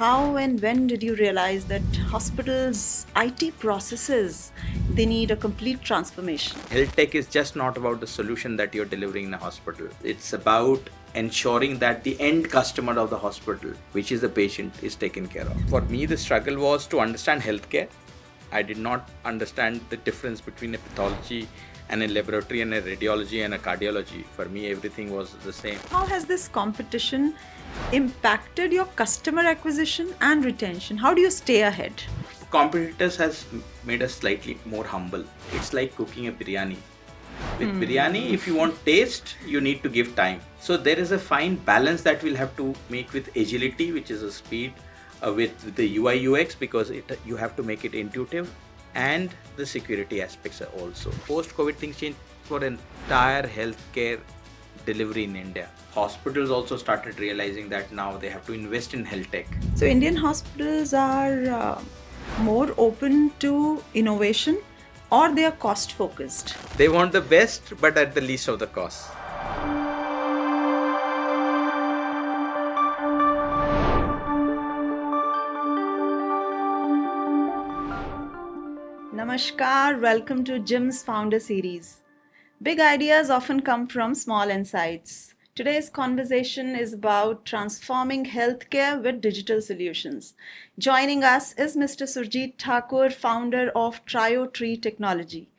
how and when did you realize that hospitals' IT processes, they need a complete transformation? Health tech is just not about the solution that you're delivering in a hospital. It's about ensuring that the end customer of the hospital, which is the patient, is taken care of. For me, the struggle was to understand healthcare. I did not understand the difference between a pathology and a laboratory and a radiology and a cardiology. For me, everything was the same. How has this competition impacted your customer acquisition and retention? How do you stay ahead? Competitors has made us slightly more humble. It's like cooking a biryani. With biryani, if you want taste, you need to give time. So there is a fine balance that we'll have to make with agility, which is a speed, with the UI UX, because you have to make it intuitive, and the security aspects are also. Post-COVID things changed for entire healthcare delivery in India. Hospitals also started realizing that now they have to invest in health tech. So, Indian hospitals are more open to innovation, or they are cost focused? They want the best, but at the least of the cost. Namaskar, welcome to JIMSFounder series. Big ideas often come from small insights. Today's conversation is about transforming healthcare with digital solutions. Joining us is Mr. Surjeet Thakur, founder of Trio Tree Technology,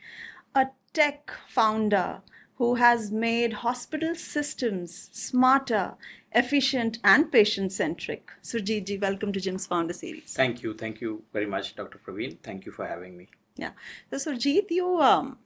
a tech founder who has made hospital systems smarter, efficient, and patient-centric. Surjeet ji, welcome to JIMSFounder series. Thank you very much, Dr. Praveen. Thank you for having me. Yeah. So, Surjeet, you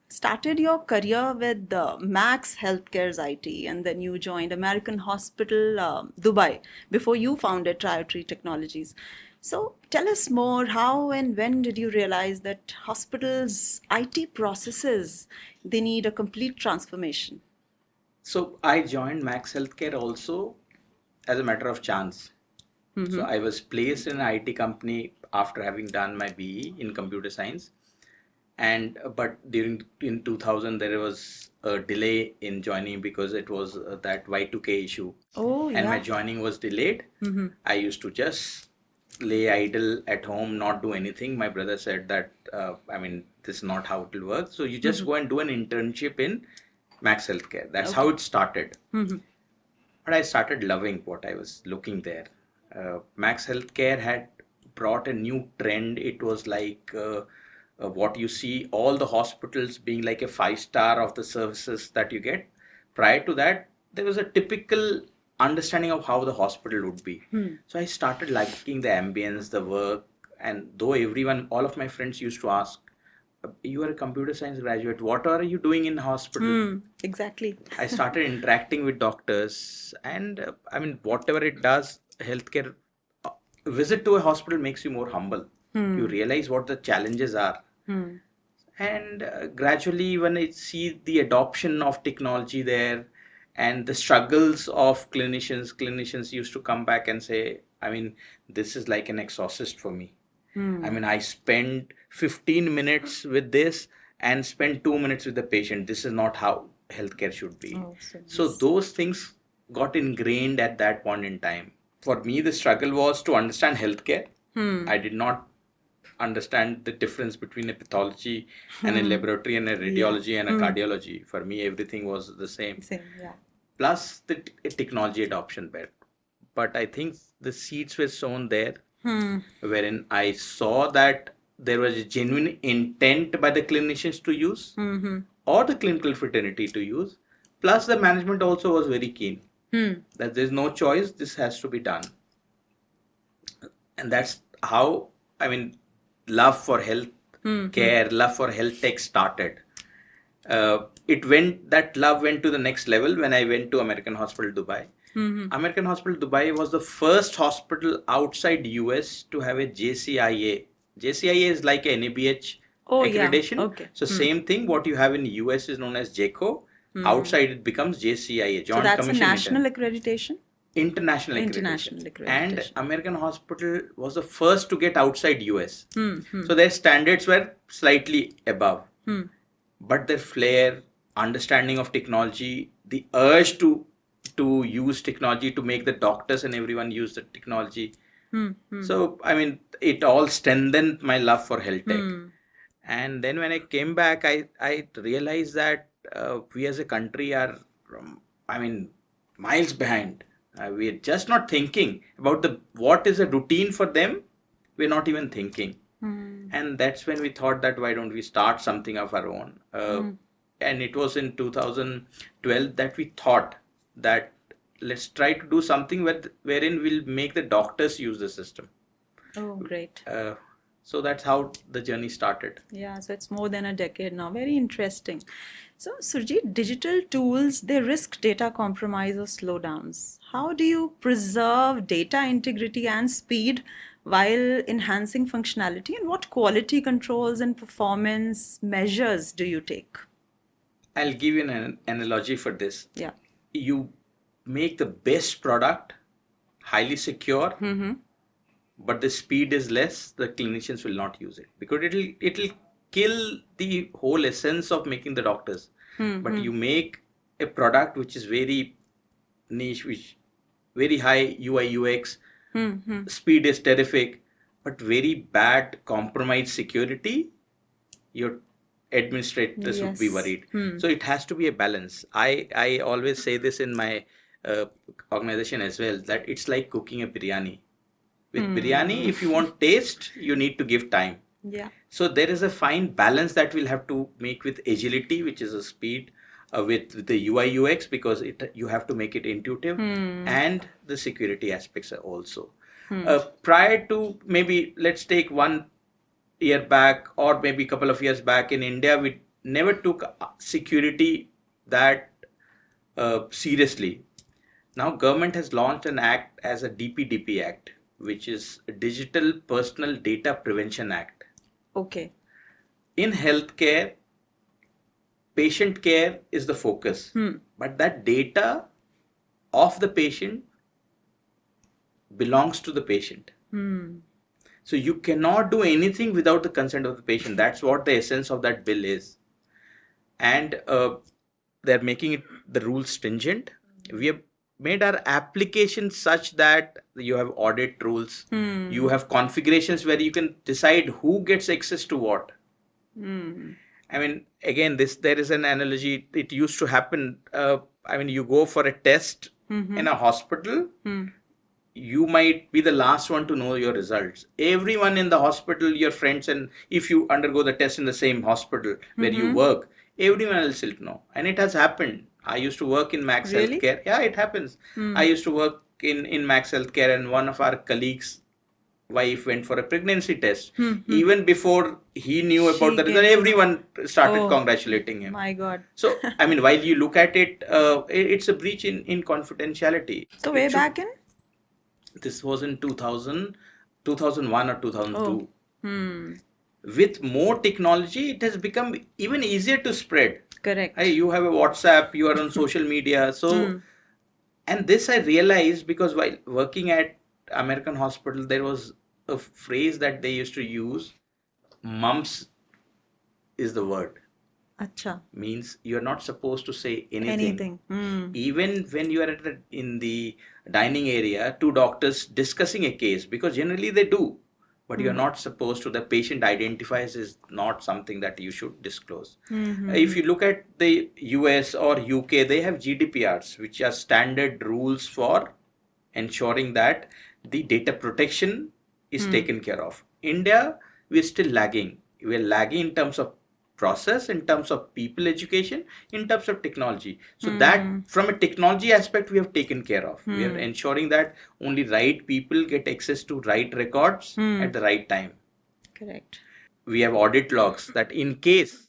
started your career with Max Healthcare's IT, and then you joined American Hospital Dubai before you founded Trio Tree Technologies. So, tell us more, how and when did you realize that hospitals' IT processes, they need a complete transformation? So I joined Max Healthcare also as a matter of chance. So I was placed in an IT company after having done my BE in computer science. But in 2000 there was a delay in joining because it was that Y2K issue. Oh, And yeah. my joining was delayed. I used to just lay idle at home, not do anything. My brother said that, this is not how it will work. So you just go and do an internship in Max Healthcare. That's how it started. But I started loving what I was looking there. Max Healthcare had brought a new trend. It was like what you see all the hospitals being like a 5-star of the services that you get. Prior to that, there was a typical understanding of how the hospital would be. So I started liking the ambience, the work, and though all of my friends used to ask, you are a computer science graduate, what are you doing in hospital? Exactly. I started interacting with doctors, and whatever it does, healthcare, visit to a hospital makes you more humble. You realize what the challenges are. And gradually, when I see the adoption of technology there and the struggles of clinicians used to come back and say, this is like an exorcist for me. I spend 15 minutes with this and spend 2 minutes with the patient. This is not how healthcare should be. So those things got ingrained at that point in time. For me, the struggle was to understand healthcare. I did not understand the difference between a pathology and a laboratory and a radiology and a cardiology. For me, everything was the same. Yeah. Plus the technology adoption bit. But I think the seeds were sown there, wherein I saw that there was a genuine intent by the clinicians to use or the clinical fraternity to use. Plus the management also was very keen that there's no choice, this has to be done. And that's how, love for health care, love for health tech started. That love went to the next level when I went to American Hospital Dubai. American Hospital Dubai was the first hospital outside US to have a JCIA. JCIA is like a NABH accreditation. Yeah. Okay. So same thing, what you have in US is known as JCO. Outside it becomes JCIA. So that's a national accreditation? International accreditation. And American Hospital was the first to get outside US. So their standards were slightly above. But their flair, understanding of technology, the urge to use technology to make the doctors and everyone use the technology So, I mean, it all strengthened my love for health tech. And then when I came back, I realized that we as a country are, I mean, miles behind. We're just not thinking about what is a routine for them. We're not even thinking. And that's when we thought that why don't we start something of our own. And it was in 2012 that we thought that let's try to do something wherein we'll make the doctors use the system. Oh, great. So that's how the journey started. Yeah, so it's more than a decade now. Very interesting. So, Surjeet, digital tools, they risk data compromise or slowdowns. How do you preserve data integrity and speed while enhancing functionality? And what quality controls and performance measures do you take? I'll give you an analogy for this. Yeah. You make the best product highly secure, but the speed is less, the clinicians will not use it because it'll kill the whole essence of making the doctors. But you make a product which is very niche, which very high UI UX, speed is terrific, but very bad compromised security, your administrators would be worried. So it has to be a balance. I always say this in my organization as well, that it's like cooking a biryani. With biryani, if you want taste, you need to give time. Yeah. So there is a fine balance that we'll have to make with agility, which is a speed, with the UI UX, because you have to make it intuitive, and the security aspects are also. Prior to, maybe let's take 1 year back or maybe a couple of years back, in India, we never took security that seriously. Now government has launched an act as a DPDP Act, which is Digital Personal Data Prevention Act. Okay. In healthcare, patient care is the focus, but that data of the patient belongs to the patient. So you cannot do anything without the consent of the patient. That's what the essence of that bill is. And they're making the rules stringent. We have made our application such that you have audit rules, you have configurations where you can decide who gets access to what. I mean, again, there is an analogy. It used to happen. I mean, you go for a test in a hospital, you might be the last one to know your results. Everyone in the hospital, your friends, and if you undergo the test in the same hospital where you work, everyone else will know. And it has happened. I used to work in Max Healthcare. Yeah, it happens. I used to work in Max Healthcare, and one of our colleagues' wife went for a pregnancy test. Even before he knew about the result, everyone started congratulating him. My God. So, I mean, while you look at it, it's a breach in confidentiality. So way back in? This was in 2001 or 2002. With more technology, it has become even easier to spread. Correct. You have a WhatsApp, you are on social media. So, and this I realized because while working at American Hospital, there was a phrase that they used to use. Mumps is the word. Acha. Means you're not supposed to say anything. Even when you are in the dining area, two doctors discussing a case, because generally they do, but you're not supposed to. The patient identifies is not something that you should disclose. If you look at the US or UK, they have GDPRs, which are standard rules for ensuring that the data protection is taken care of. India, we're still lagging. We're lagging in terms of process, in terms of people education, in terms of technology. So that from a technology aspect, we have taken care of. We are ensuring that only right people get access to right records at the right time. Correct. We have audit logs that in case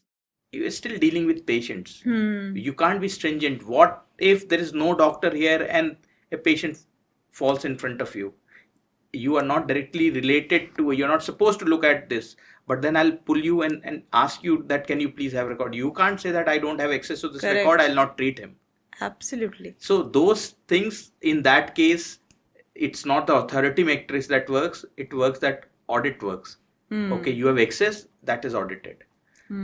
you are still dealing with patients, you can't be stringent. What if there is no doctor here and a patient falls in front of you? You are not directly related to, you're not supposed to look at this, but then I'll pull you and ask you that, can you please have a record? You can't say that I don't have access to this record, I'll not treat him. Absolutely. So those things, in that case, it's not the authority matrix that works, it works that audit works. Okay, you have access, that is audited.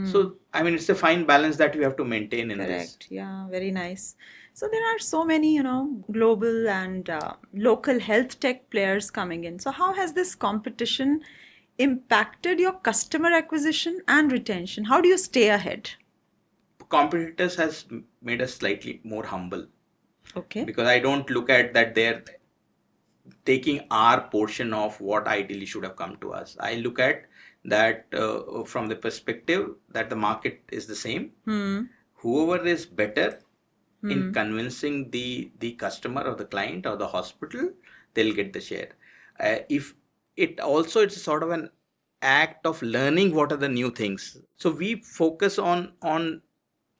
So, I mean, it's a fine balance that we have to maintain in this. Correct. Yeah, very nice. So there are so many, global and local health tech players coming in. So how has this competition impacted your customer acquisition and retention? How do you stay ahead? Competitors has made us slightly more humble, Okay. because I don't look at that they're taking our portion of what ideally should have come to us. I look at that from the perspective that the market is the same. Whoever is better in convincing the customer or the client or the hospital, they'll get the share. If it also, it's sort of an act of learning what are the new things. So we focus on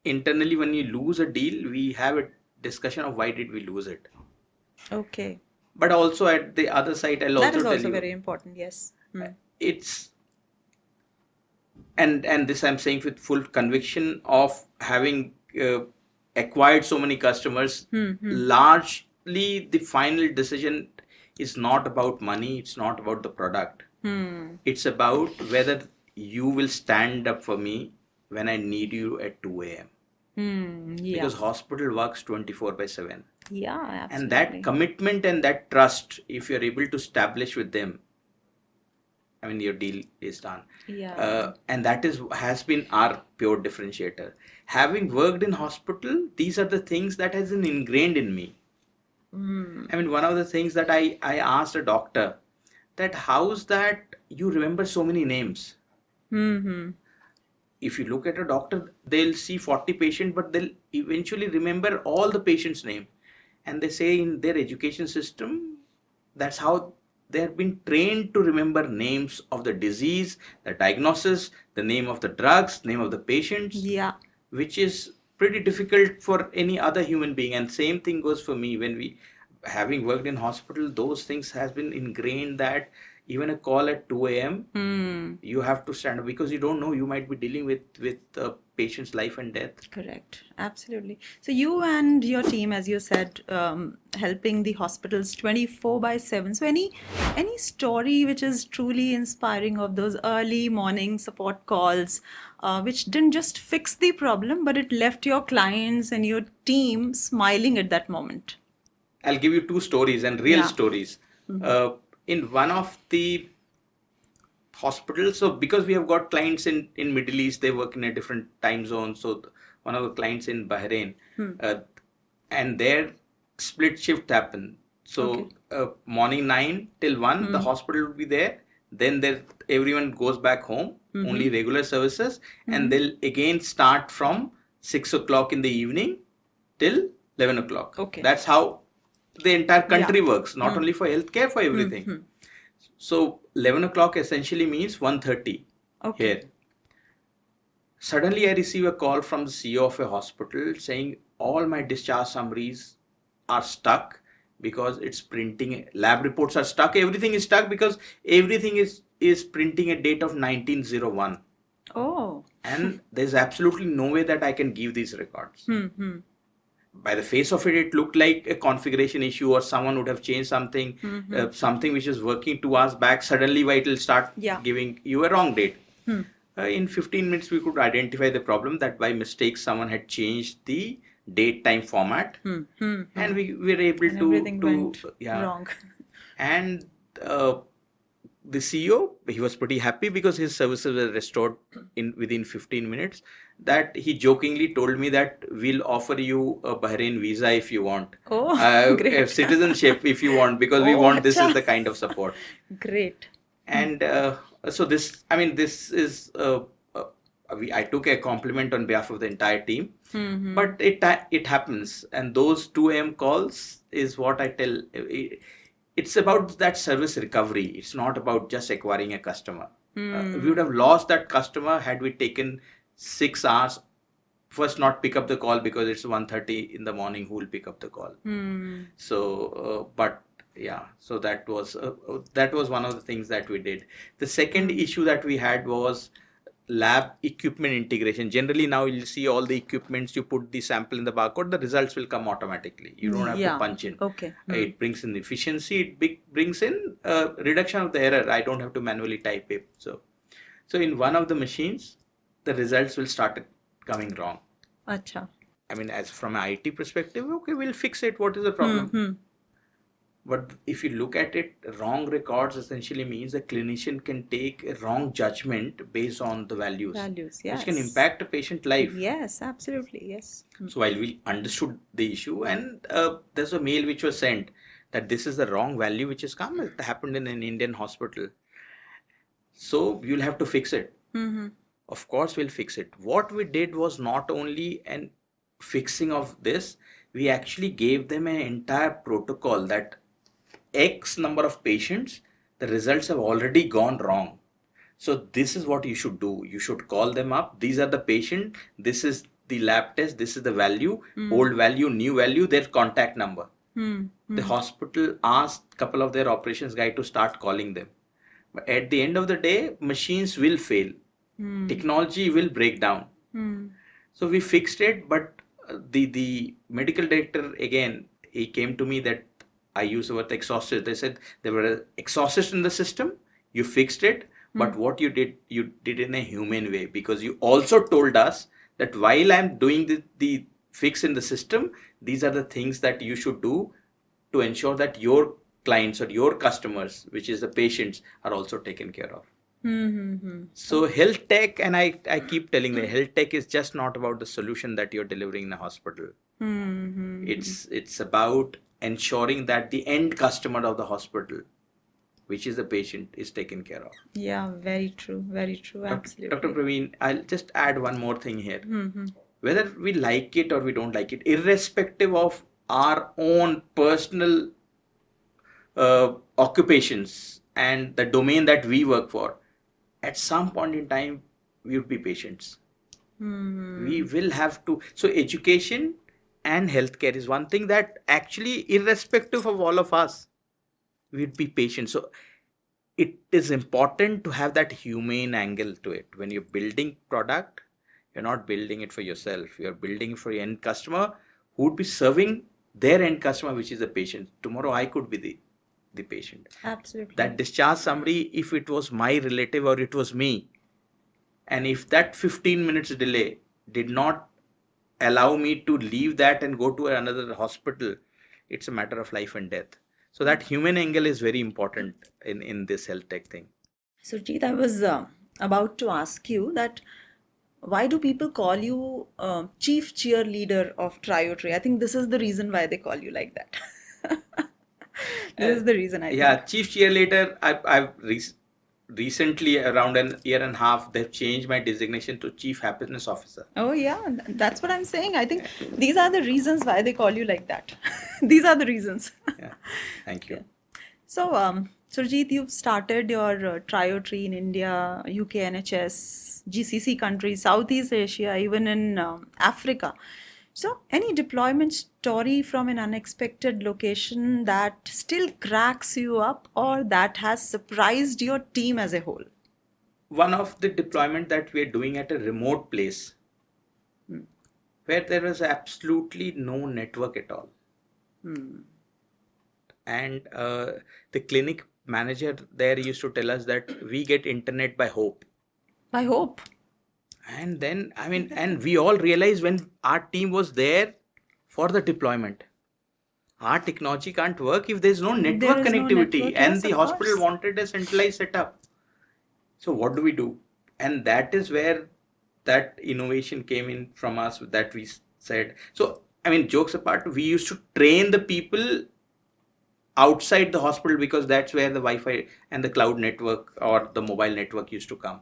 internally. When you lose a deal, we have a discussion of why did we lose it. Okay. But also at the other side, I'll That also is tell also you, very important. Yes. it's and this I'm saying with full conviction of having acquired so many customers. Largely, the final decision is not about money. It's not about the product. It's about whether you will stand up for me when I need you at 2 a.m. Yeah. Because hospital works 24/7. Yeah, absolutely. And that commitment and that trust, if you're able to establish with them, I mean, your deal is done. Yeah. And that has been our pure differentiator. Having worked in hospital, these are the things that has been ingrained in me. I mean, one of the things that I asked a doctor, that how's that you remember so many names? If you look at a doctor, they'll see 40 patients, but they'll eventually remember all the patients' name. And they say in their education system, that's how they have been trained to remember names of the disease, the diagnosis, the name of the drugs, name of the patients. Yeah. Which is pretty difficult for any other human being. And same thing goes for me. When we, having worked in hospital, those things has been ingrained, that even a call at 2 a.m. you have to stand up, because you don't know, you might be dealing with a patient's life and death. Correct. Absolutely. So you and your team, as you said, helping the hospitals 24/7. So any story which is truly inspiring of those early morning support calls, which didn't just fix the problem, but it left your clients and your team smiling at that moment? I'll give you two stories, and real stories. In one of the hospitals, so because we have got clients in Middle East, they work in a different time zone. So one of the clients in Bahrain, and their split shift happened. So morning 9 till 1, the hospital will be there. Then everyone goes back home, only regular services, and they'll again start from 6 o'clock in the evening till 11 o'clock. Okay. That's how the entire country works, not only for healthcare, for everything. So 11 o'clock essentially means 1:30 here. Suddenly I receive a call from the CEO of a hospital saying all my discharge summaries are stuck because it's printing, lab reports are stuck, everything is stuck because everything is printing a date of 1901. Oh. And there's absolutely no way that I can give these records. By the face of it, it looked like a configuration issue, or someone would have changed something, something which is working 2 hours back. Suddenly, it will start giving you a wrong date. In 15 minutes, we could identify the problem, that by mistake, someone had changed the date time format. And we were able to... Everything went wrong. And the CEO, he was pretty happy because his services were restored within 15 minutes. That he jokingly told me that we'll offer you a Bahrain visa if you want. Great. Citizenship if you want, because we want this is the kind of support. Great. And so this, I mean, this is, I took a compliment on behalf of the entire team, but it happens. And those 2 a.m. calls is what I tell. It's about that service recovery. It's not about just acquiring a customer. We would have lost that customer had we taken 6 hours. First, not pick up the call because it's 1:30 in the morning. Who will pick up the call? So, but yeah. So that was one of the things that we did. The second issue that we had was lab equipment integration. Generally, now you'll see all the equipments. You put the sample in the barcode, the results will come automatically. You don't have to punch in. Okay. It brings in efficiency. It brings in reduction of the error. I don't have to manually type it. So in one of the machines, the results will start coming wrong. Acha. I mean, as from an IT perspective, okay, we'll fix it. What is the problem? But if you look at it, wrong records essentially means a clinician can take a wrong judgment based on the values, Yes. which can impact a patient life. Yes, absolutely, yes. So while we understood the issue, and there's a mail which was sent that this is the wrong value which has come, it happened in an Indian hospital. So you'll have to fix it. Of course, we'll fix it. What we did was not only an fixing of this, we actually gave them an entire protocol that X number of patients, the results have already gone wrong. So this is what you should do. You should call them up. These are the patient. This is the lab test. This is the value, old value, new value, their contact number. The hospital asked a couple of their operations guy to start calling them. But at the end of the day, machines will fail. Technology will break down. So we fixed it, but the medical director, again, he came to me that I use the word exhausted. They said there were exhausted in the system. You fixed it, but what you did in a humane way, because you also told us that while I'm doing the fix in the system, these are the things that you should do to ensure that your clients or your customers, which is the patients, are also taken care of. So health tech, and I keep telling them, health tech is just not about the solution that you're delivering in a hospital. It's about ensuring that the end customer of the hospital, which is the patient, is taken care of. Yeah, very true, absolutely. Dr. Praveen, I'll just add one more thing here. Whether we like it or we don't like it, irrespective of our own personal occupations and the domain that we work for, at some point in time, we would be patients. We will have to. So education and healthcare is one thing that actually, irrespective of all of us, we'd be patient. So it is important to have that humane angle to it. When you're building product, you're not building it for yourself. You're building it for your end customer who would be serving their end customer, which is the patient. Tomorrow I could be the patient. Absolutely. That discharge summary, if it was my relative or it was me, and if that 15 minutes delay did not allow me to leave that and go to another hospital, it's a matter of life and death. So that human angle is very important in this health tech thing. Surjeet, I was about to ask you that why do people call you chief cheerleader of Triotree? I think this is the reason why they call you like that. This is the reason I think. Chief cheerleader, I've recently, around a year and a half, they've changed my designation to Chief Happiness Officer. Oh yeah, that's what I'm saying. I think these are the reasons why they call you like that. These are the reasons. Yeah, thank you. Yeah. So, Surjeet, you've started your Triotree in India, UK, NHS, GCC countries, Southeast Asia, even in Africa. So, any deployment story from an unexpected location that still cracks you up or that has surprised your team as a whole? One of the deployment that we're doing at a remote place where there was absolutely no network at all. And the clinic manager there used to tell us that we get internet by hope. By hope? And then, and we all realized when our team was there for the deployment, our technology can't work if there's no network connectivity. And the hospital wanted a centralized setup. So what do we do? And that is where that innovation came in from us, that we said. So, jokes apart, we used to train the people outside the hospital because that's where the Wi-Fi and the cloud network or the mobile network used to come.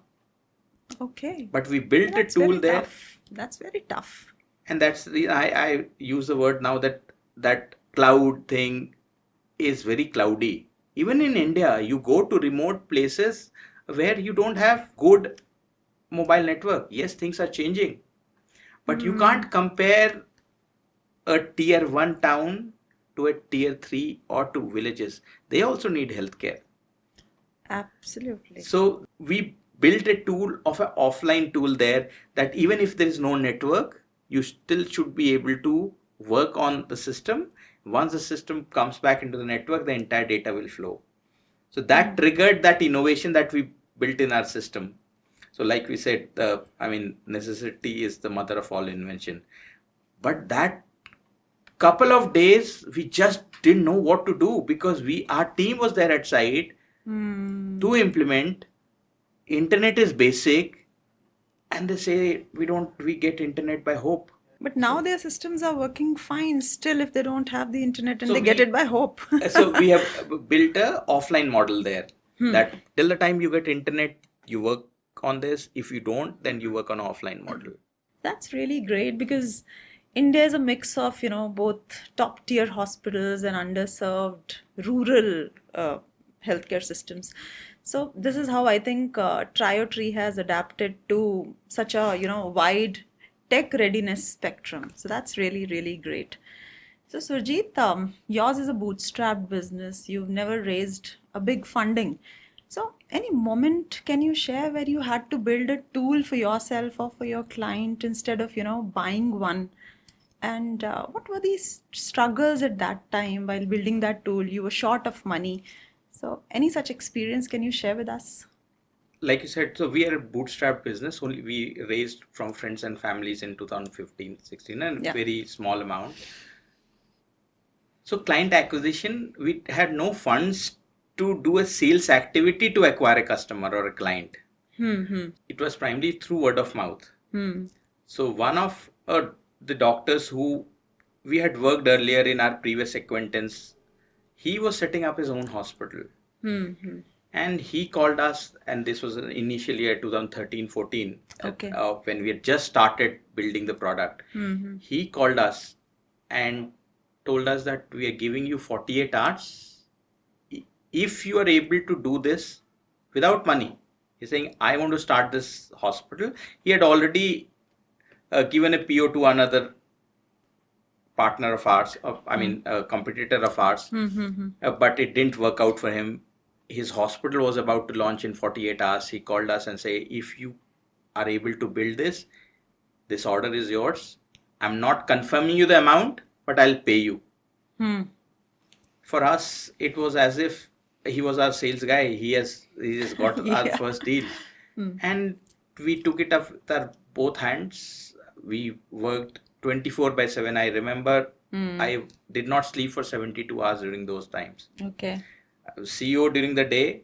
Okay. But we built a tool there. Tough. That's very tough. And that's the I use the word now that cloud thing is very cloudy. Even in India, you go to remote places where you don't have good mobile network. Yes, things are changing. But you can't compare a tier 1 town to a tier 3 or to villages. They also need healthcare. Absolutely. So we built a tool of an offline tool there that even if there is no network, you still should be able to work on the system. Once the system comes back into the network, the entire data will flow. So that triggered that innovation that we built in our system. So like we said, necessity is the mother of all invention. But that couple of days, we just didn't know what to do because our team was there at site to implement. Internet is basic, and they say we get internet by hope. But now their systems are working fine still if they don't have the internet and So they get it by hope. So we have built a offline model there that till the time you get internet, you work on this. If you don't, then you work on an offline model. That's really great because India is a mix of, both top tier hospitals and underserved rural healthcare systems. So this is how I think Triotree has adapted to such a, wide tech readiness spectrum. So that's really, really great. So Surjeet, yours is a bootstrapped business. You've never raised a big funding. So any moment can you share where you had to build a tool for yourself or for your client instead of, buying one? And what were these struggles at that time while building that tool? You were short of money. So any such experience can you share with us? Like you said, so we are a bootstrap business. Only we raised from friends and families in 2015-16 and very small amount. So client acquisition, we had no funds to do a sales activity to acquire a customer or a client. It was primarily through word of mouth. So one of the doctors who we had worked earlier in our previous acquaintance, he was setting up his own hospital. And he called us, and this was in initial year 2013-14, when we had just started building the product. He called us and told us that we are giving you 48 hours. If you are able to do this without money, he's saying, I want to start this hospital. He had already given a PO to another partner of ours, a competitor of ours, but it didn't work out for him. His hospital was about to launch in 48 hours. He called us and said, if you are able to build this, this order is yours. I'm not confirming you the amount, but I'll pay you. For us, it was as if he was our sales guy. He has got our first deal. And we took it up with our both hands. We worked 24/7. I remember I did not sleep for 72 hours during those times. Okay. CEO during the day,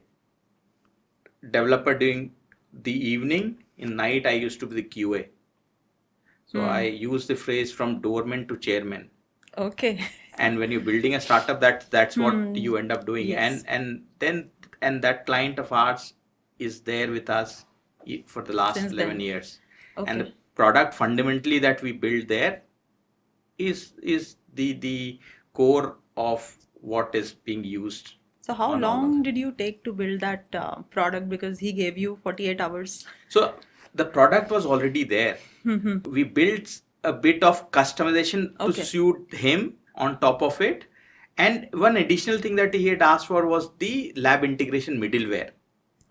developer during the evening. In night, I used to be the QA. So I use the phrase from doorman to chairman. Okay. And when you're building a startup, that's what you end up doing. Yes. And that client of ours is there with us for the last Since 11 then. years. Okay. And the product fundamentally that we build there is the core of what is being used. So how long did you take to build that product? Because he gave you 48 hours. So the product was already there. We built a bit of customization to suit him on top of it. And one additional thing that he had asked for was the lab integration middleware.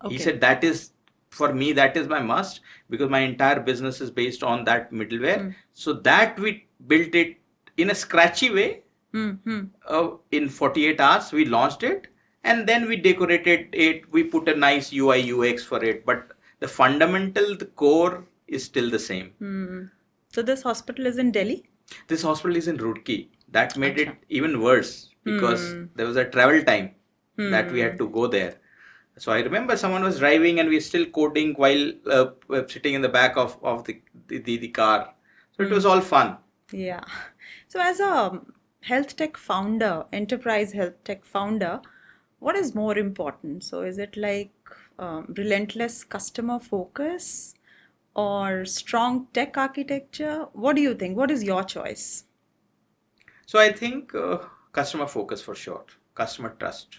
He said that is, for me, that is my must because my entire business is based on that middleware. So that we built it in a scratchy way. In 48 hours, we launched it. And then we decorated it. We put a nice UI UX for it. But the fundamental, the core is still the same. So this hospital is in Delhi? This hospital is in Roorkee. That made it even worse because there was a travel time that we had to go there. So I remember someone was driving and we were still coding while sitting in the back of the car. So it was all fun. Yeah. So as a health tech founder, enterprise health tech founder, what is more important? So is it like relentless customer focus or strong tech architecture? What do you think? What is your choice? So I think customer focus for sure, customer trust.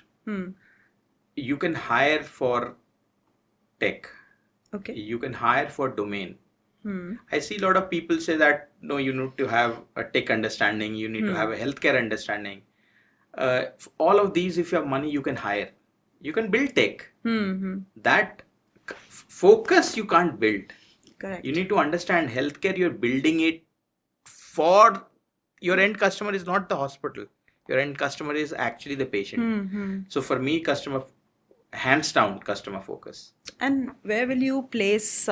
You can hire for tech. Okay. You can hire for domain. I see a lot of people say that, no, you need to have a tech understanding. You need to have a healthcare understanding. All of these, if you have money, you can hire. You can build tech. That focus you can't build. Correct. You need to understand healthcare. You're building it for your end customer is not the hospital. Your end customer is actually the patient. So for me, customer hands down customer focus. And where will you place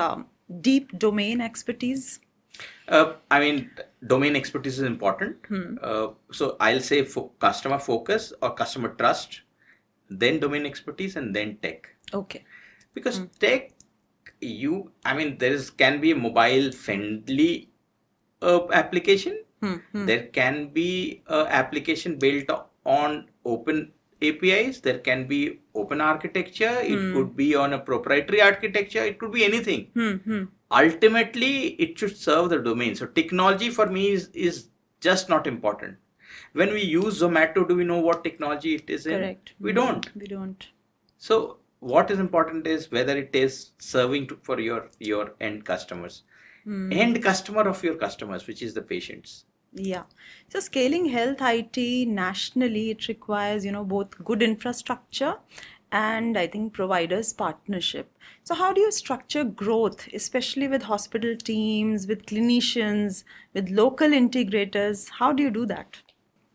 deep domain expertise? I mean, domain expertise is important. So I'll say customer focus or customer trust, then domain expertise, and then tech. Okay. Because tech, I mean, can be a mobile friendly application. There can be an application built on open APIs. There can be open architecture. It could be on a proprietary architecture. It could be anything. Ultimately, it should serve the domain. So technology for me is just not important. When we use Zomato, do we know what technology it is in? Correct. We don't. We don't. So what is important is whether it is serving for your end customers, end customer of your customers, which is the patients. Yeah. So scaling health IT nationally, it requires, both good infrastructure and I think providers partnership. So how do you structure growth, especially with hospital teams, with clinicians, with local integrators? How do you do that?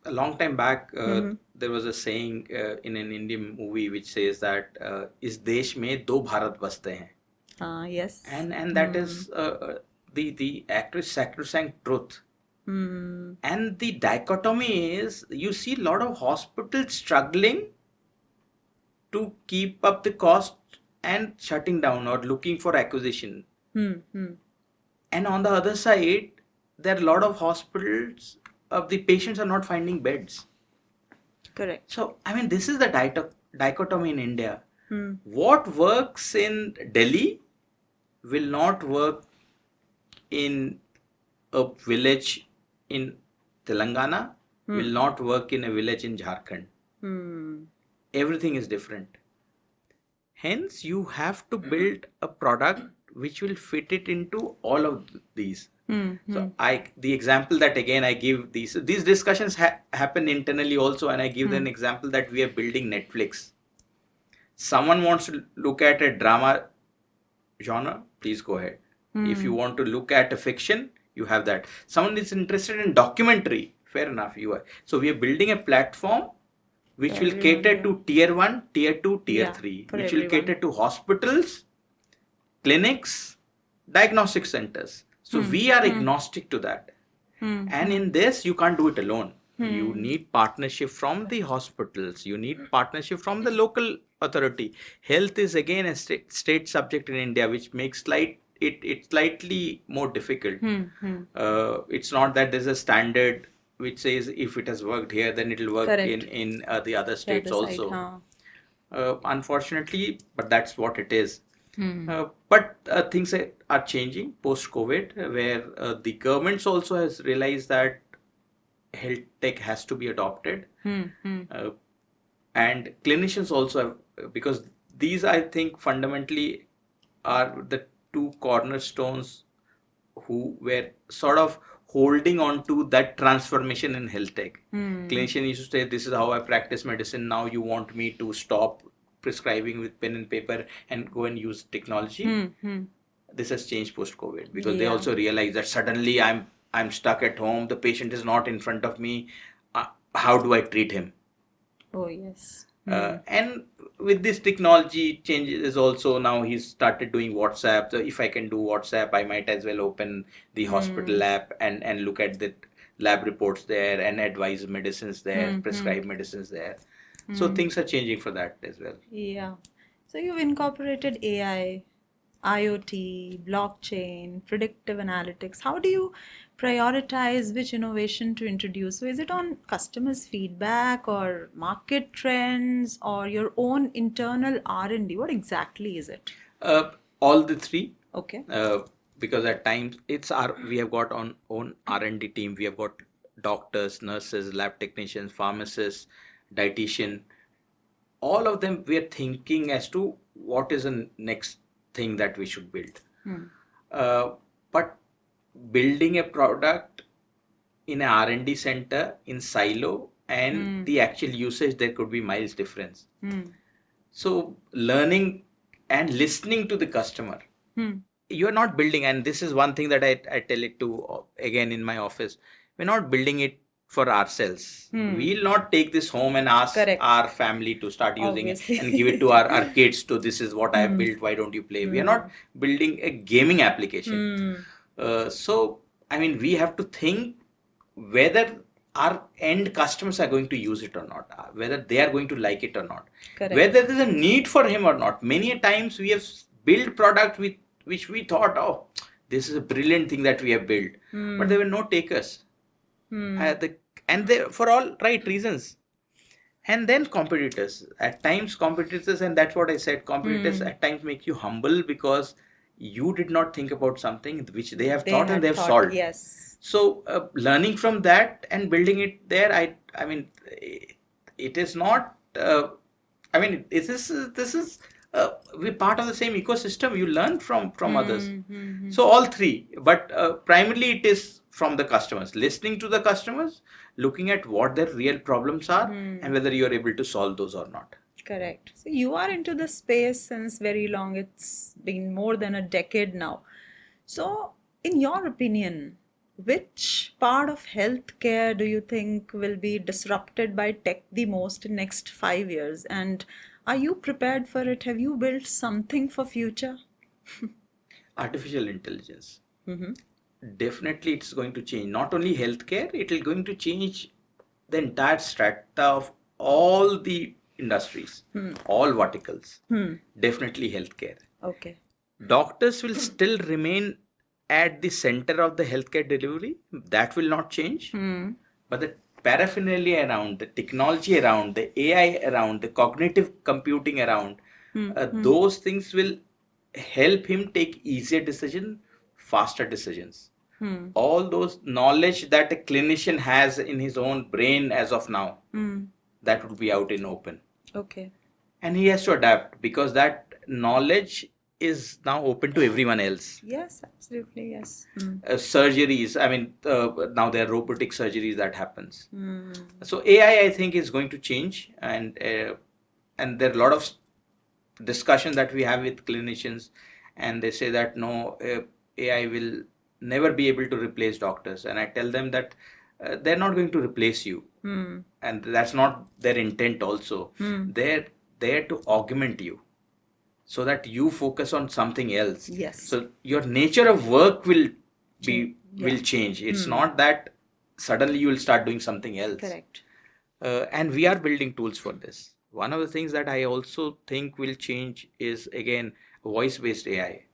A long time back, there was a saying in an Indian movie which says that "Is desh mein do Bharat baste hain." Yes. And that is the sacrosanct truth. And the dichotomy is you see a lot of hospitals struggling to keep up the cost and shutting down or looking for acquisition. And on the other side, there are a lot of hospitals, the patients are not finding beds. Correct. So, I mean, this is the dichotomy in India. What works in Delhi will not work in a village in Telangana, will not work in a village in Jharkhand. Everything is different. Hence, you have to build a product which will fit it into all of these. So the example that again I give, these discussions happen internally also, and I give an example that we are building Netflix. Someone wants to look at a drama genre, please go ahead. If you want to look at a fiction, you have that. Someone is interested in documentary, fair enough, you are. So we are building a platform which will cater to tier 1, tier 2, tier 3, which will cater to hospitals, clinics, diagnostic centers. So we are agnostic to that. And in this, you can't do it alone. You need partnership from the hospitals. You need partnership from the local authority. Health is again a state subject in India, which makes it slightly more difficult. It's not that there's a standard which says if it has worked here, then it will work in the other states also. Unfortunately, but that's what it is. But things are changing post-COVID, where the governments also has realized that health tech has to be adopted, and clinicians also have, because these I think fundamentally are the two cornerstones who were sort of holding on to that transformation in health tech. Clinician used to say, this is how I practice medicine. Now you want me to stop prescribing with pen and paper and go and use technology. This has changed post-COVID because they also realize that suddenly I'm stuck at home. The patient is not in front of me. How do I treat him? Oh yes. And with this technology changes also, now he's started doing WhatsApp. So if I can do WhatsApp, I might as well open the hospital app and look at the lab reports there and advise medicines there, prescribe medicines there. So things are changing for that as well. Yeah. So you've incorporated AI, IoT, blockchain, predictive analytics. How do you prioritize which innovation to introduce? So is it on customers' feedback or market trends or your own internal R&D? What exactly is it? All the three. Okay. Because at times we have got on own R&D team. We have got doctors, nurses, lab technicians, pharmacists, dietitian. All of them, we are thinking as to what is the next thing that we should build. But building a product in an R&D center in silo and the actual usage, there could be miles difference. So learning and listening to the customer. You're not building, and this is one thing that I tell it to again in my office. We're not building it for ourselves. We'll not take this home and ask Correct. our family to start using Obviously. it and give it to our kids. So this is what I have built. Why don't you play? We are not building a gaming application. So, I mean, we have to think whether our end customers are going to use it or not, whether they are going to like it or not, Correct. whether there is a need for him or not. Many a times we have built product with which we thought, oh, this is a brilliant thing that we have built, but there were no takers. And they for all right reasons. And then competitors. At times competitors, and that's what I said, competitors at times make you humble because you did not think about something which they have thought and they have solved. Yes. So learning from that and building it there, I mean, it is not. I mean, this is we're part of the same ecosystem. You learn from others. So all three, but primarily it is from the customers. Listening to the customers, looking at what their real problems are, and whether you are able to solve those or not. Correct. So you are into the space since very long. It's been more than a decade now. So, in your opinion, which part of healthcare do you think will be disrupted by tech the most in next 5 years? And are you prepared for it? Have you built something for future? Artificial intelligence. Definitely it's going to change not only healthcare, it is going to change the entire strata of all the industries, all verticals. Definitely healthcare. Okay. Doctors will still remain at the center of the healthcare delivery. That will not change. But the paraphernalia around, the technology around, the AI around, the cognitive computing around, those things will help him take easier decisions, faster decisions. All those knowledge that a clinician has in his own brain as of now, that would be out in open. Okay. And he has to adapt because that knowledge is now open to everyone else. Yes, absolutely, yes. Surgeries, I mean, now there are robotic surgeries that happens. So AI, I think, is going to change, and there are a lot of discussions that we have with clinicians, and they say that no, AI will never be able to replace doctors, and I tell them that they're not going to replace you, and that's not their intent also. They're there to augment you so that you focus on something else. Yes. So your nature of work will change. It's not that suddenly you will start doing something else. Correct. And we are building tools for this. One of the things that I also think will change is, again, voice-based AI.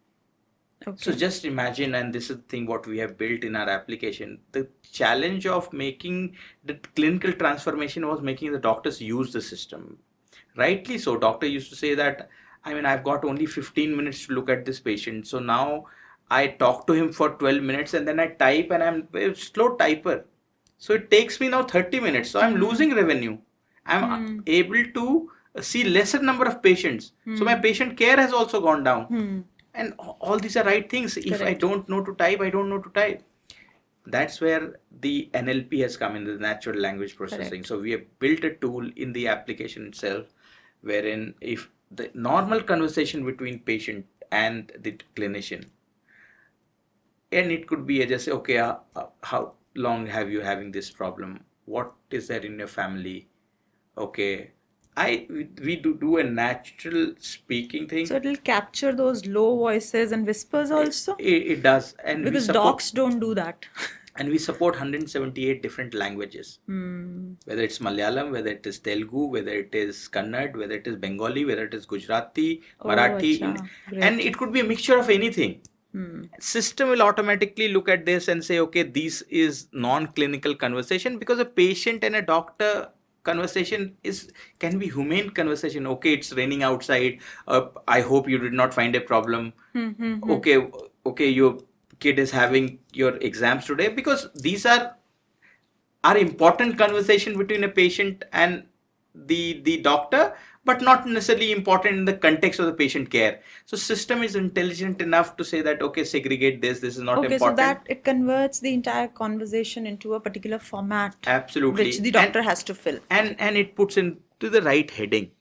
Okay. So just imagine, and this is the thing what we have built in our application, the challenge of making the clinical transformation was making the doctors use the system. Rightly so, doctor used to say that, I mean, I've got only 15 minutes to look at this patient. So now I talk to him for 12 minutes and then I type, and I'm a slow typer. So it takes me now 30 minutes. So I'm losing revenue. I'm able to see lesser number of patients. So my patient care has also gone down. And all these are right things. If I don't know to type, I don't know to type. That's where the NLP has come in, the natural language processing. Correct. So we have built a tool in the application itself, wherein if the normal conversation between patient and the clinician, and it could be just say, okay, how long have you having this problem? What is there in your family? Okay. We do a natural speaking thing. So it'll capture those low voices and whispers also? It does. And Because docs don't do that. And we support 178 different languages. Whether it's Malayalam, whether it is Telugu, whether it is Kannada, whether it is Bengali, whether it is Gujarati, Marathi. And it could be a mixture of anything. System will automatically look at this and say, okay, this is non-clinical conversation, because a patient and a doctor conversation can be humane conversation. Okay, it's raining outside. I hope you did not find a problem. Okay, your kid is having your exams today, because these are important conversation between a patient and the doctor, but not necessarily important in the context of the patient care. So system is intelligent enough to say that, okay, segregate this is not important. Okay, so that it converts the entire conversation into a particular format. Absolutely. Which the doctor has to fill. And it puts into the right heading.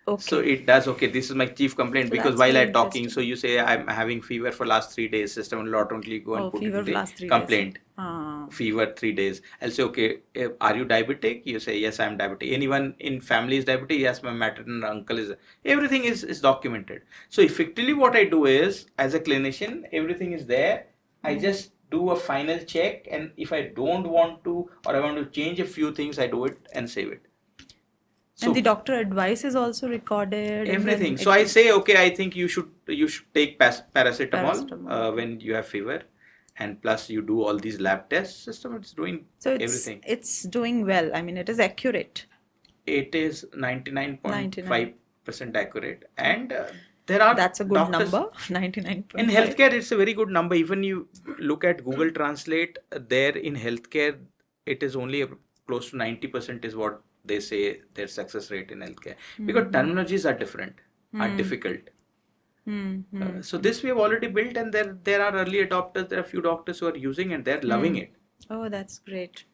So Okay. it does, okay, this is my chief complaint, So because that's while very I'm talking, so interesting. you say I'm having fever for last 3 days, system will automatically go and Oh, put it fever in for the last 3 days. complaint. Ah. Fever 3 days. I'll say, okay, are you diabetic? You say, yes, I'm diabetic. Anyone in family is diabetic? Yes, my maternal uncle is. Everything is documented. So effectively what I do is, as a clinician, everything is there. I just do a final check, and if I don't want to, or I want to change a few things, I do it and save it. And the So doctor advice is also recorded, and then everything. So it I goes say, okay, I think you should take paracetamol paracetamol. Okay. when you have fever, and plus you do all these lab tests. System it's doing So everything. it's doing well. I mean, it is accurate. It is 99. 99.5% accurate, and there are That's a good doctors number. in 99.5. healthcare. It's a very good number. Even you look at Google Translate, there in healthcare, it is only close to 90% is what they say their success rate in healthcare, because terminologies are different, are difficult. So this we have already built, and there are early adopters. There are a few doctors who are using, and they're loving it. Oh, that's great.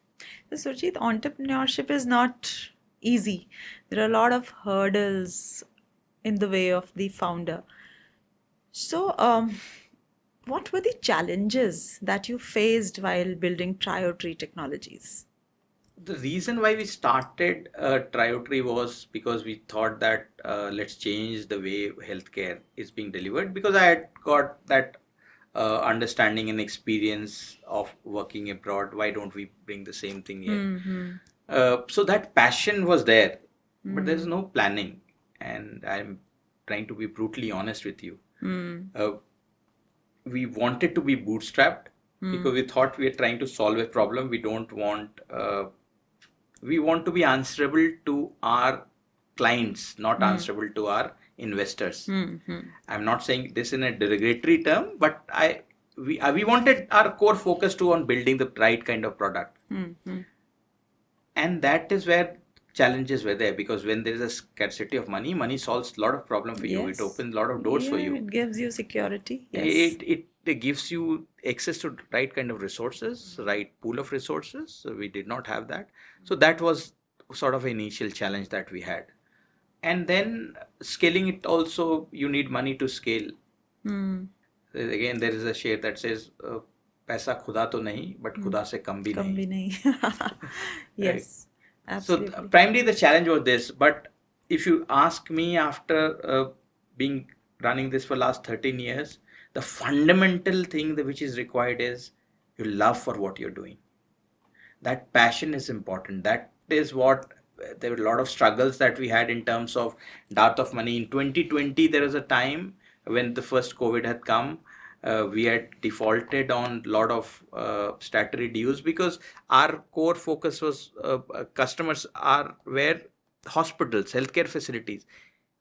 So, Surjeet, entrepreneurship is not easy. There are a lot of hurdles in the way of the founder. So, what were the challenges that you faced while building Trio Tree Technologies? The reason why we started Triotree was because we thought that let's change the way healthcare is being delivered, because I had got that understanding and experience of working abroad. Why don't we bring the same thing here? So that passion was there, but there's no planning, and I'm trying to be brutally honest with you. Uh, we wanted to be bootstrapped because we thought we are trying to solve a problem. We don't want we want to be answerable to our clients, not answerable to our investors. I'm not saying this in a derogatory term, but we wanted our core focus to on building the right kind of product, and that is where challenges were there, because when there is a scarcity of money, money solves a lot of problem for you. It Yes. opens a lot of doors for Yeah, you. it gives you security. Yes. It gives you access to right kind of resources, right pool of resources. So we did not have that. So that was sort of an initial challenge that we had. And then scaling it also, you need money to scale. Again, there is a share that says, पैसा खुदा तो नहीं, but खुदा से कम भी कम नहीं. भी नहीं. Yes, So absolutely. primarily the challenge was this, but if you ask me, after being running this for last 13 years, the fundamental thing which is required is your love for what you're doing. That passion is important. That is what there were a lot of struggles that we had in terms of dearth of money. In 2020, there was a time when the first COVID had come. We had defaulted on a lot of statutory dues, because our core focus was customers are where hospitals, healthcare facilities.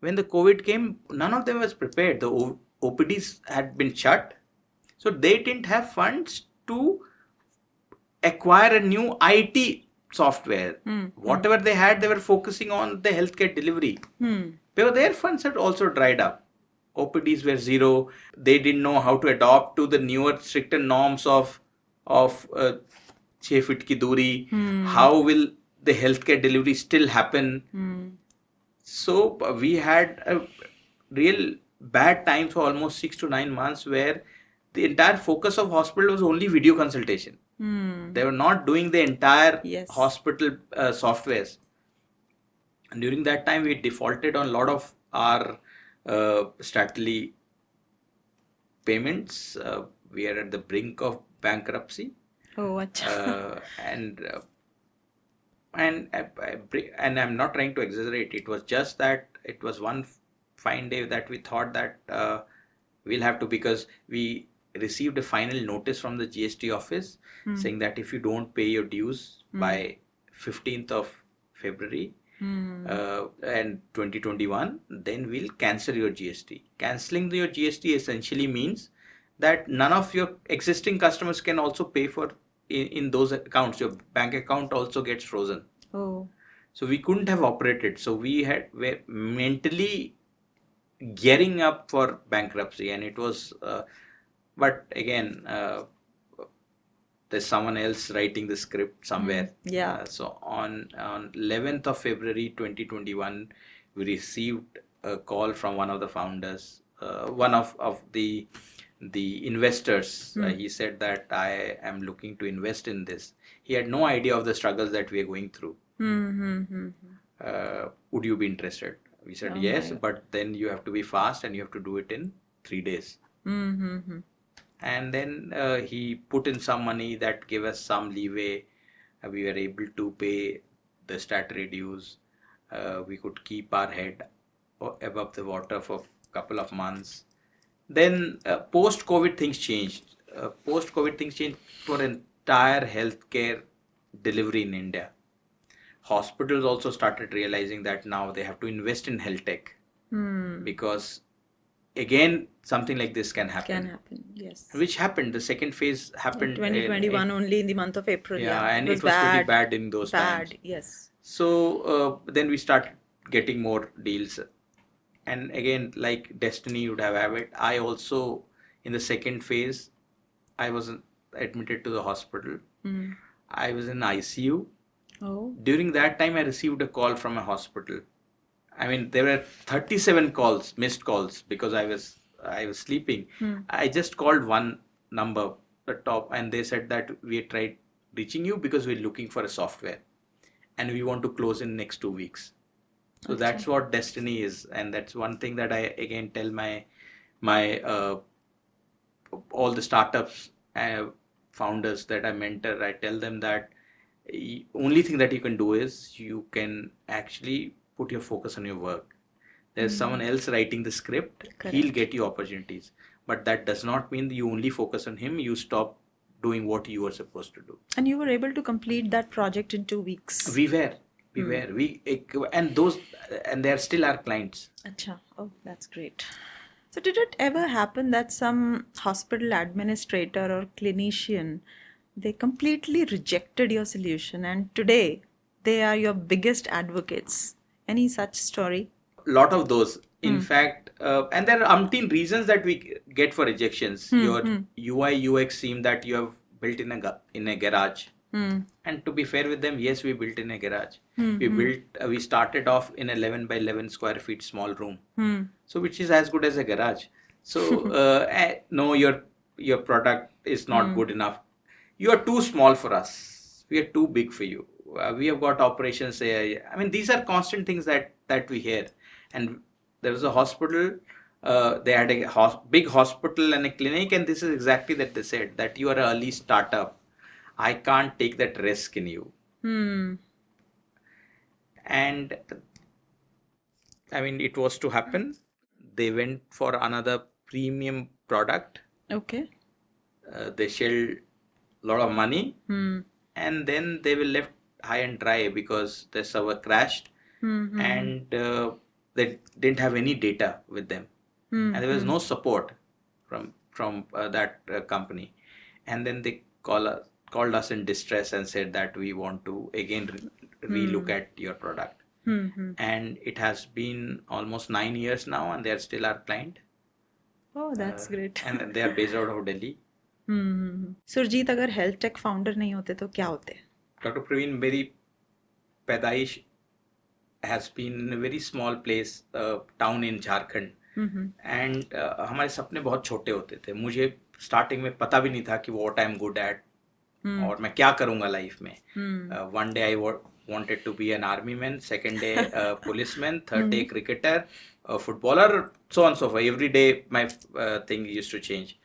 When the COVID came, none of them was prepared. The OPDs had been shut, so they didn't have funds to acquire a new IT software. Whatever they had, they were focusing on the healthcare delivery. Because their funds had also dried up. OPDs were zero. They didn't know how to adopt to the newer, stricter norms of 6 feet ki duri. How will the healthcare delivery still happen? So we had a real bad time for almost 6 to 9 months, where the entire focus of hospital was only video consultation. They were not doing the entire Yes. hospital softwares. And during that time, we defaulted on a lot of our statutory payments. We are at the brink of bankruptcy. Oh, acha. And I'm not trying to exaggerate. It was just that it was one fine day that we thought that we'll have to, because we received a final notice from the GST office saying that if you don't pay your dues by 15th of February and 2021, then we'll cancel your GST. Cancelling your GST essentially means that none of your existing customers can also pay for in those accounts. Your bank account also gets frozen. Oh. So we couldn't have operated. So were mentally gearing up for bankruptcy, and it was but again there's someone else writing the script somewhere. Yeah. So on 11th of February 2021, we received a call from one of the founders, one of the investors. He said that I am looking to invest in this. He had no idea of the struggles that we are going through. Would you be interested? We said yes, but then you have to be fast and you have to do it in 3 days. And then he put in some money that gave us some leeway. We were able to pay the statutory dues. We could keep our head above the water for a couple of months. Then post-COVID things changed. Post-COVID things changed for entire healthcare delivery in India. Hospitals also started realizing that now they have to invest in health tech because again something like this can happen. Yes. Which happened. The second phase happened 2021 only in the month of April. Yeah, and it was pretty bad in those times. Yes. So then we started getting more deals. And again, like destiny would have it, I also, in the second phase, I was admitted to the hospital. I was in ICU. During that time, I received a call from a hospital. I mean, there were 37 calls, missed calls, because I was sleeping. I just called one number, the top, and they said that we tried reaching you because we're looking for a software, and we want to close in next 2 weeks. So that's what destiny is, and that's one thing that I again tell my all the startups founders that I mentor. I tell them that only thing that you can do is you can actually put your focus on your work. There's someone else writing the script. Correct. He'll get you opportunities, but that does not mean that you only focus on him. You stop doing what you are supposed to do. And you were able to complete that project in 2 weeks. We were, and they are still our clients. Acha. Oh, that's great. So did it ever happen that some hospital administrator or clinician, they completely rejected your solution and today they are your biggest advocates? Any such story? Lot of those. In fact, and there are umpteen reasons that we get for rejections. Your UI UX seem that you have built in a garage. And to be fair with them, yes, we built in a garage. We started off in 11 by 11 square feet small room. So which is as good as a garage. So no, your product is not good enough. You are too small for us. We are too big for you. We have got operations there. I mean, these are constant things that we hear. And there was a hospital. They had a big hospital and a clinic, and this is exactly that they said that you are an early startup. I can't take that risk in you. And I mean, it was to happen. They went for another premium product. Okay. They shelled a lot of money, and then they were left high and dry because the server crashed, and they didn't have any data with them, and there was no support from that company. And then they called us in distress and said that we want to again relook at your product. And it has been almost 9 years now, and they are still our client. Oh, that's great. And they are based out of Delhi. Surjit, अगर health take founder नहीं होते तो क्या होते? Dr. Praveen, मेरी पैदाइश has been in a very small place, town in Jharkhand. And हमारे सपने बहुत छोटे होते थे. मुझे स्टार्टिंग में पता भी नहीं था कि what I'm good at और मैं क्या करूँगा लाइफ में. One day I wanted to be an army man, second day a policeman, third day cricketer, a footballer, so on and so forth. Every day my thing used to change.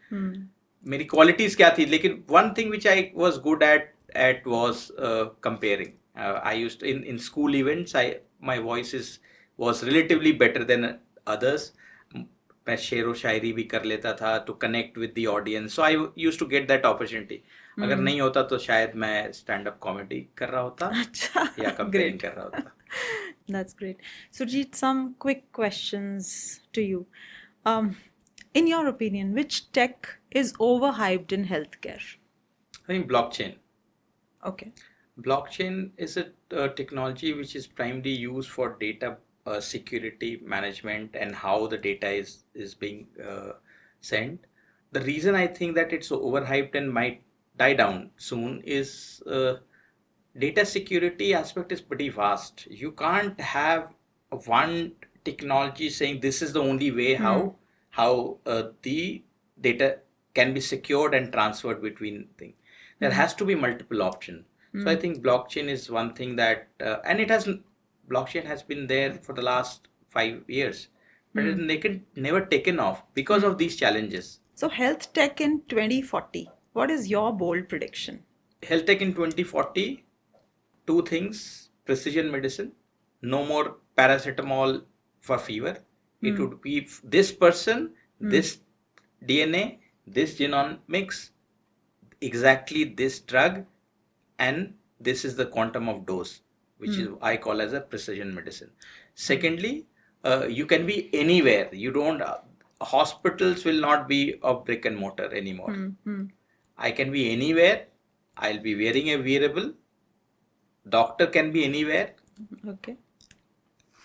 मेरी qualities क्या थी, लेकिन one thing which I was good at was comparing. I used to, in school events, my voice was relatively better than others. मैं शेर व शायरी भी कर लेता था to connect with the audience. So I used to get that opportunity. अगर नहीं होता तो शायद मैं stand up comedy कर रहा होता या comparing कर रहा होता. That's great. Surjeet, some quick questions to you. In your opinion, which tech is overhyped in healthcare? I think blockchain. Okay. Blockchain is a technology which is primarily used for data security management and how the data is being sent. The reason I think that it's overhyped and might die down soon is data security aspect is pretty vast. You can't have one technology saying this is the only way how the data can be secured and transferred between things. There has to be multiple options. So I think blockchain is one thing that, and blockchain has been there for the last 5 years, but it never taken off because of these challenges. So health tech in 2040, what is your bold prediction? Health tech in 2040, two things: precision medicine, no more paracetamol for fever. It would be this person, this DNA, this genomics, exactly this drug, and this is the quantum of dose, which is I call as a precision medicine. Secondly, you can be anywhere. You don't. Hospitals will not be a brick and mortar anymore. I can be anywhere. I'll be wearing a wearable. Doctor can be anywhere. Okay.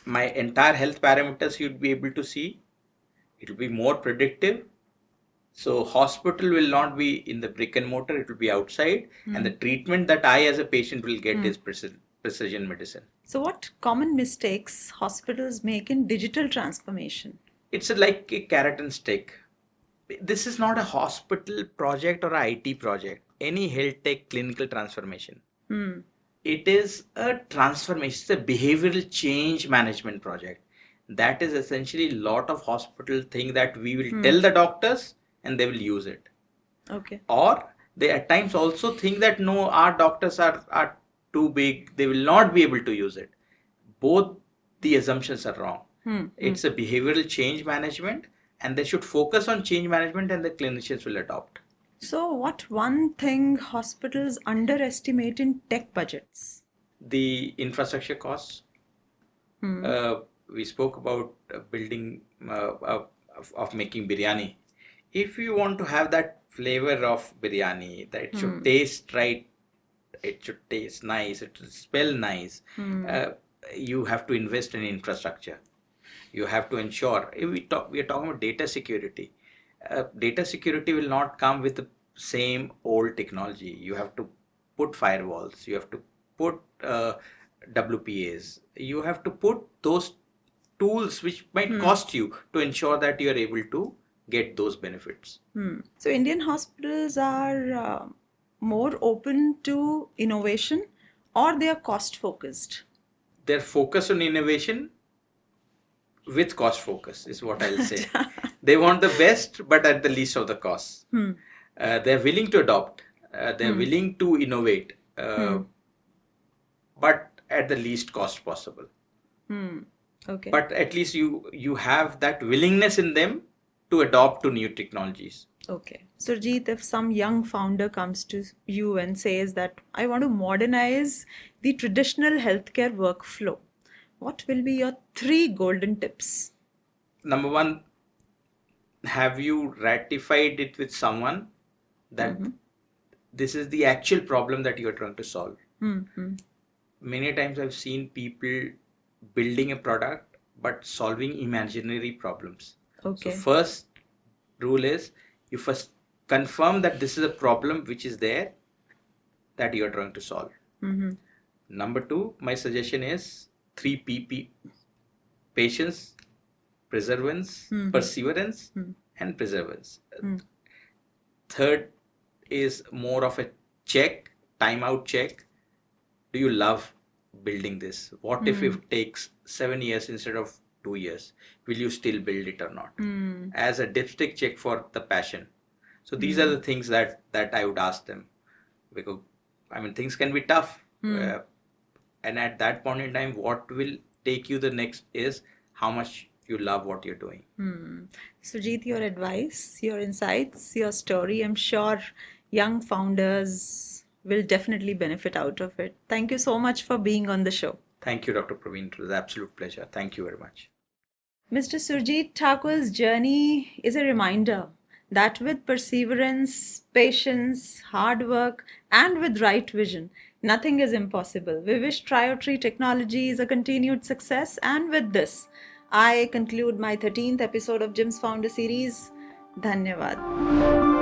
My entire health parameters you'd be able to see. It will be more predictive. So hospital will not be in the brick and mortar, it will be outside, and the treatment that I as a patient will get is precision medicine. So what common mistakes hospitals make in digital transformation? It's like a carrot and stick. This is not a hospital project or a IT project. Any health tech clinical transformation. It is a transformation, it's a behavioral change management project. That is essentially a lot of hospital think that we will tell the doctors and they will use it. Okay. Or they at times also think that no, our doctors are too big, they will not be able to use it. Both the assumptions are wrong. It's a behavioral change management, and they should focus on change management and the clinicians will adopt. So what one thing hospitals underestimate in tech budgets? The infrastructure costs. We spoke about building of making biryani. If you want to have that flavor of biryani, that it should taste right, it should taste nice, it should smell nice, you have to invest in infrastructure. You have to ensure, we are talking about data security. Data security will not come with the same old technology. You have to put firewalls, you have to put WPAs, you have to put those tools which might cost you to ensure that you are able to get those benefits. So Indian hospitals are more open to innovation, or they are cost focused? They're focused on innovation with cost focus is what I'll say. They want the best but at the least of the costs. They're willing to adopt, they're willing to innovate, but at the least cost possible. Okay. But at least you have that willingness in them to adopt to new technologies. Okay. Surjeet, if some young founder comes to you and says that I want to modernize the traditional healthcare workflow, what will be your 3 golden tips? Number 1, have you ratified it with someone that this is the actual problem that you are trying to solve? Many times I've seen people building a product but solving imaginary problems. Okay. So first rule is you first confirm that this is a problem which is there that you are trying to solve. Number 2, my suggestion is 3 P: patience, perseverance, and perseverance. Third is more of a check, timeout check. Do you love building this? What if it takes 7 years instead of 2 years? Will you still build it or not? As a dipstick check for the passion. So these are the things that I would ask them, because I mean things can be tough, and at that point in time, what will take you the next is how much you love what you're doing. Surjeet, your advice, your insights, your story, I'm sure young founders will definitely benefit out of it. Thank you so much for being on the show. Thank you, Dr. Praveen. It was an absolute pleasure. Thank you very much. Mr. Surjeet Thakur's journey is a reminder that with perseverance, patience, hard work, and with right vision, nothing is impossible. We wish Trio Tree Technologies a continued success, and with this, I conclude my 13th episode of JIMSFounder series. Dhanyavad.